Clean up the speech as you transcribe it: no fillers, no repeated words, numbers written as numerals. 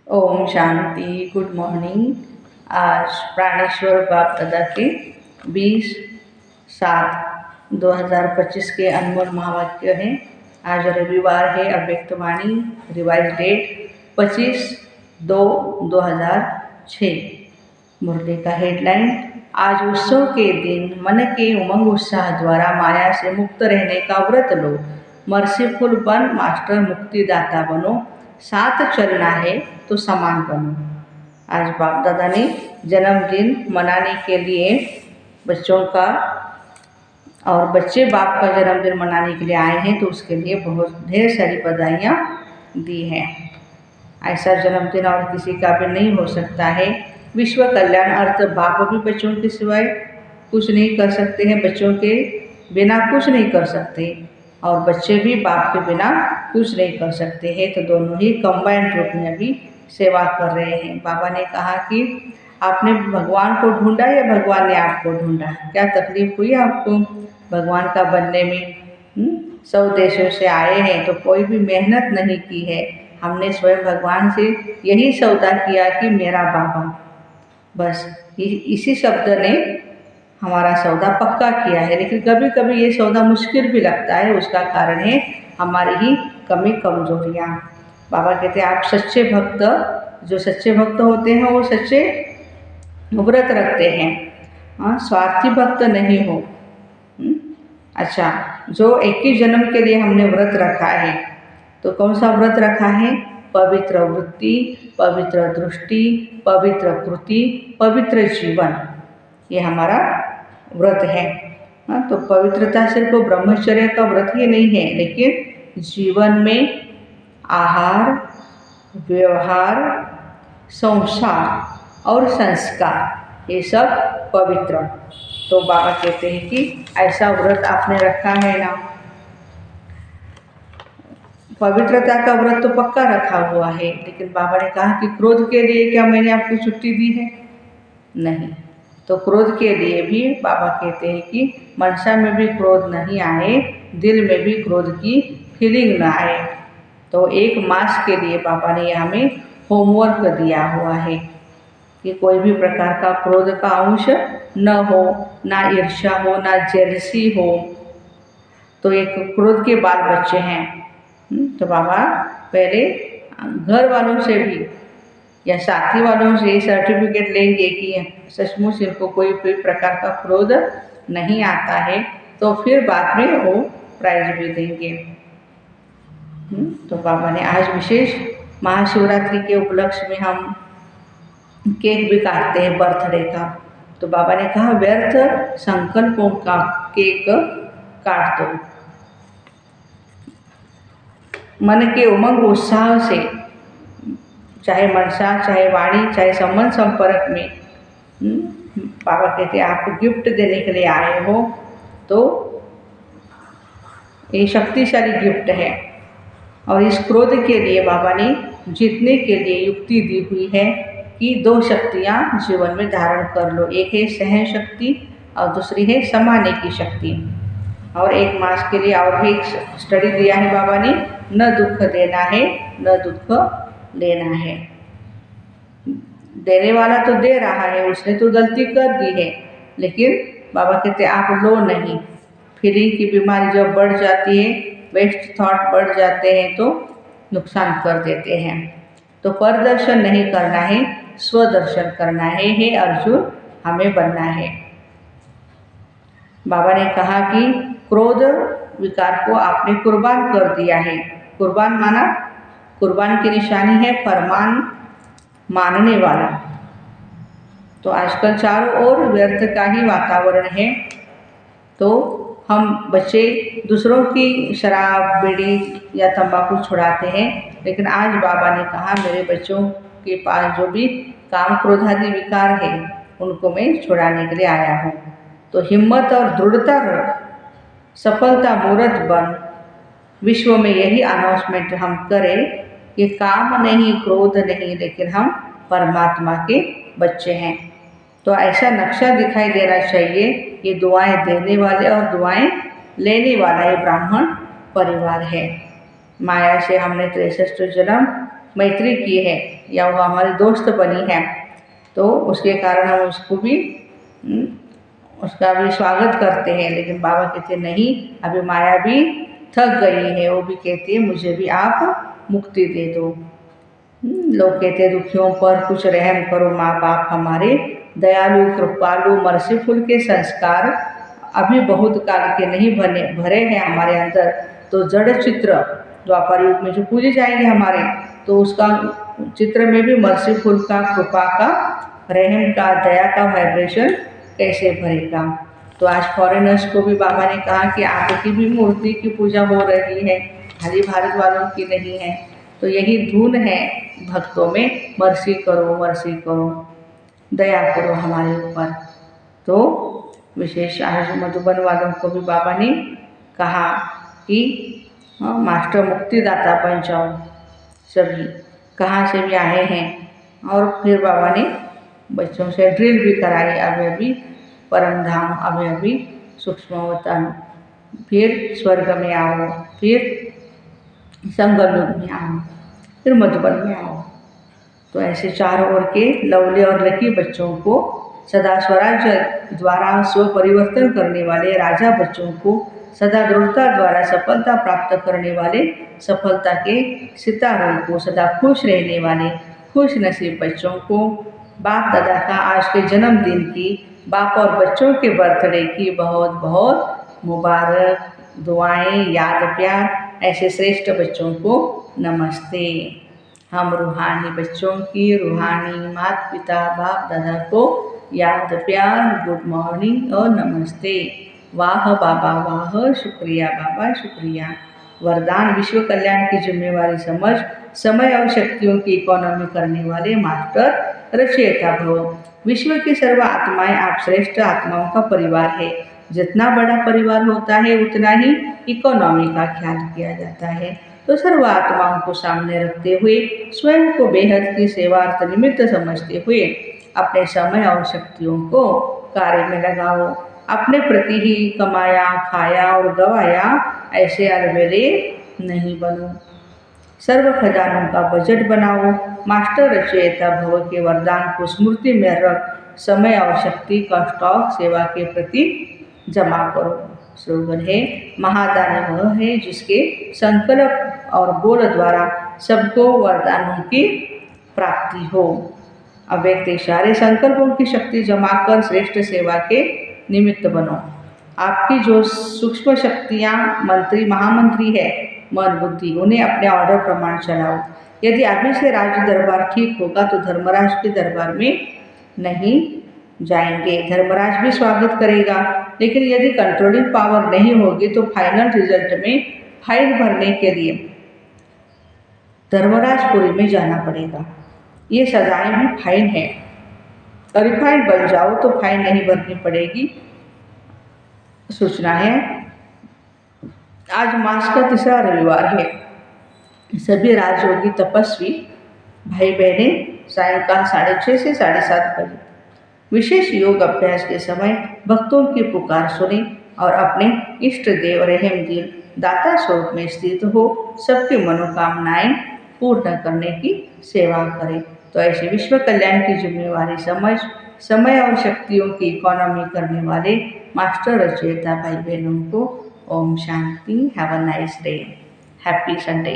Om Shanti. Good morning. आज प्राणेश्वर बाप दादा के 20/7/2025 के अनमोल महावाक्य हैं। आज रविवार है। अव्यक्तवाणी रिवाइज डेट 25/2/2006। मुरली का हेडलाइन, आज उत्सव के दिन मन के उमंग उत्साह द्वारा माया से मुक्त रहने का व्रत लो। मर्सीफुल बन, मास्टर मुक्तिदाता बनो। साथ चलना है तो समान बनो। आज बाप दादा ने जन्मदिन मनाने के लिए बच्चों का और बच्चे बाप का जन्मदिन मनाने के लिए आए हैं, तो उसके लिए बहुत ढेर सारी बधाइयाँ दी हैं। ऐसा जन्मदिन और किसी का भी नहीं हो सकता है। विश्व कल्याण अर्थ बाप भी बच्चों के सिवाय कुछ नहीं कर सकते हैं, बच्चों के बिना कुछ नहीं कर सकते, और बच्चे भी बाप के बिना कुछ नहीं कर सकते हैं। तो दोनों ही कंबाइंड रूप में अभी सेवा कर रहे हैं। बाबा ने कहा कि आपने भगवान को ढूंढा या भगवान ने आपको ढूंढा? क्या तकलीफ हुई आपको भगवान का बनने में? 100 देशों से आए हैं तो कोई भी मेहनत नहीं की है। हमने स्वयं भगवान से यही सौदा किया कि मेरा बाबा, बस इसी शब्द ने हमारा सौदा पक्का किया है। लेकिन कभी कभी ये सौदा मुश्किल भी लगता है। उसका कारण है हमारी ही कमी कमजोरियाँ। बाबा कहते हैं आप सच्चे भक्त, जो सच्चे भक्त होते हैं वो सच्चे व्रत रखते हैं, स्वार्थी भक्त नहीं हो। अच्छा, जो एक ही जन्म के लिए हमने व्रत रखा है, तो कौन सा व्रत रखा है? पवित्र वृत्ति, पवित्र दृष्टि, पवित्र कृति, पवित्र जीवन, ये हमारा व्रत है। तो पवित्रता सिर्फ ब्रह्मचर्य का व्रत ही नहीं है, लेकिन जीवन में आहार, व्यवहार, संसार और संस्कार, ये सब पवित्र। तो बाबा कहते हैं कि ऐसा व्रत आपने रखा है ना। पवित्रता का व्रत तो पक्का रखा हुआ है, लेकिन बाबा ने कहा कि क्रोध के लिए क्या मैंने आपको छुट्टी दी है? नहीं। तो क्रोध के लिए भी बाबा कहते हैं कि मनसा में भी क्रोध नहीं आए, दिल में भी क्रोध की फीलिंग ना आए। तो 1 मास के लिए बाबा ने हमें होमवर्क दिया हुआ है कि कोई भी प्रकार का क्रोध का अंश न हो, ना ईर्ष्या हो, ना जेलसी हो। तो एक क्रोध के बाल बच्चे हैं। तो बाबा पहले घर वालों से भी या साथी वालों से सर्टिफिकेट लेंगे कि सचमुच इनको कोई प्रकार का क्रोध नहीं आता है, तो फिर बाद में वो प्राइज भी देंगे। तो बाबा ने आज विशेष महाशिवरात्रि के उपलक्ष्य में हम केक भी काटते हैं बर्थडे का। तो बाबा ने कहा व्यर्थ संकल्पों का केक काट दो। मन के उमंग उत्साह से, चाहे मनसा, चाहे वाणी, चाहे संबंध संपर्क में, बाबा कहते हैं आपको गिफ्ट देने के लिए आए हो, तो ये शक्तिशाली गिफ्ट है। और इस क्रोध के लिए बाबा ने जीतने के लिए युक्ति दी हुई है कि 2 शक्तियाँ जीवन में धारण कर लो। एक है सहन शक्ति और दूसरी है समाने की शक्ति। और 1 मास के लिए और भी एक स्टडी दिया है बाबा ने, न दुख देना है न दुख लेना है। देने वाला तो दे रहा है, उसने तो गलती कर दी है, लेकिन बाबा कहते आप लो नहीं। फीलिंग की बीमारी जब बढ़ जाती है, वेस्ट थॉट बढ़ जाते हैं, तो नुकसान कर देते हैं। तो परदर्शन नहीं करना है, स्वदर्शन करना है। हे अर्जुन, हमें बनना है। बाबा ने कहा कि क्रोध विकार को आपने कुर्बान कर दिया है। कुर्बान माना, कुर्बान की निशानी है फरमान मानने वाला। तो आजकल चारों ओर व्यर्थ का ही वातावरण है। तो हम बच्चे दूसरों की शराब, बीड़ी या तंबाकू छुड़ाते हैं, लेकिन आज बाबा ने कहा मेरे बच्चों के पास जो भी काम क्रोधादि विकार है, उनको मैं छुड़ाने के लिए आया हूँ। तो हिम्मत और दृढ़ता रख, सफलता मूर्त बन। विश्व में यही अनाउंसमेंट हम करें कि काम नहीं, क्रोध नहीं, लेकिन हम परमात्मा के बच्चे हैं। तो ऐसा नक्शा दिखाई देना चाहिए। ये दुआएं देने वाले और दुआएं लेने वाला ये ब्राह्मण परिवार है। माया से हमने 63 जन्म मैत्री की है या वो हमारी दोस्त बनी है, तो उसके कारण हम उसको भी उसका भी स्वागत करते हैं। लेकिन बाबा कहते नहीं, अभी माया भी थक गई है, वो भी कहती है मुझे भी आप मुक्ति दे दो। लोग कहते हैं दुखियों पर कुछ रहम करो माँ बाप हमारे, दयालु कृपालु मर्सीफुल के संस्कार अभी बहुत काल के नहीं भरे हैं हमारे अंदर। तो जड़ चित्र द्वापर युग में जो पूजे जाएंगे हमारे, तो उसका चित्र में भी मर्सीफुल का, कृपा का, रहम का, दया का वाइब्रेशन कैसे भरेगा। तो आज फॉरेनर्स को भी बाबा ने कहा कि आपकी भी मूर्ति की पूजा हो रही है, खाली भारत वालों की नहीं है। तो यही धुन है भक्तों में, मर्सी करो, दया करो हमारे ऊपर। तो विशेष आज मधुबन वालों को भी बाबा ने कहा कि मास्टर मुक्तिदाता बन जाओ, सभी कहाँ से भी आए हैं। और फिर बाबा ने बच्चों से ड्रिल भी कराई, अभी परम धाम, अभी सूक्ष्म वतन, फिर स्वर्ग में आओ, फिर संगम युग में आओ, फिर मधुबन में आओ। तो ऐसे चारों ओर के लवली और लकी बच्चों को, सदा स्वराज्य द्वारा स्व परिवर्तन करने वाले राजा बच्चों को, सदा दृढ़ता द्वारा सफलता प्राप्त करने वाले सफलता के सितारों को, सदा खुश रहने वाले खुश नसीब बच्चों को, बाप दादा का आज के जन्मदिन की, बाप और बच्चों के बर्थडे की बहुत बहुत मुबारक, दुआएं, याद, प्यार। ऐसे श्रेष्ठ बच्चों को नमस्ते। हम रूहानी बच्चों की, रूहानी माता पिता बाप दादा को याद, प्यार, गुड मॉर्निंग और नमस्ते। वाह बाबा वाह, शुक्रिया बाबा शुक्रिया। वरदान विश्व कल्याण की जिम्मेवारी समझ, समय और शक्तियों की इकोनॉमी करने वाले मास्टर रचयिता भव। विश्व की सर्व आत्माएं आप श्रेष्ठ आत्माओं का परिवार है। जितना बड़ा परिवार होता है उतना ही इकोनॉमी का ख्याल किया जाता है। तो सर्व आत्माओं को सामने रखते हुए, स्वयं को बेहद की सेवार्थ निमित्त समझते हुए अपने समय और शक्तियों को कार्य में लगाओ। अपने प्रति ही कमाया, खाया और गवाया ऐसे अलबेले नहीं बनो। सर्व खजानों का बजट बनाओ। मास्टर रचयिता भव के वरदान को स्मृति में रख समय और शक्ति का स्टॉक सेवा के प्रति जमा करो। स्लोगन है, महादानी वह है जिसके संकल्प और बोल द्वारा सबको वरदानों की प्राप्ति हो। अव्यक्त इशारे संकल्पों की शक्ति जमा कर श्रेष्ठ सेवा के निमित्त बनो। आपकी जो सूक्ष्म शक्तियाँ मंत्री महामंत्री है, मन बुद्धि, उन्हें अपने ऑर्डर प्रमाण चलाओ। यदि अभी से राज दरबार ठीक होगा तो धर्मराज के दरबार में नहीं जाएंगे, धर्मराज भी स्वागत करेगा। लेकिन यदि कंट्रोलिंग पावर नहीं होगी तो फाइनल रिजल्ट में फाइन भरने के लिए धर्मराजपुरी में जाना पड़ेगा। ये सजाएं भी फाइन है। रिफाइंड बन जाओ तो फाइन नहीं भरनी पड़ेगी। सूचना है, आज मास का तीसरा रविवार है। सभी राजयोगी तपस्वी भाई बहने सायंकाल 6:30 से 7:30 बजे विशेष योग अभ्यास के समय भक्तों की पुकार सुने और अपने इष्ट देव रहम दिल दाता स्वरूप में स्थित हो सबकी मनोकामनाएं पूर्ण करने की सेवा करें। तो ऐसे विश्व कल्याण की जिम्मेवारी समझ, समय और शक्तियों की इकोनॉमी करने वाले मास्टर रचयिता भाई बहनों को ओम शांति। Have a nice day. Happy Sunday.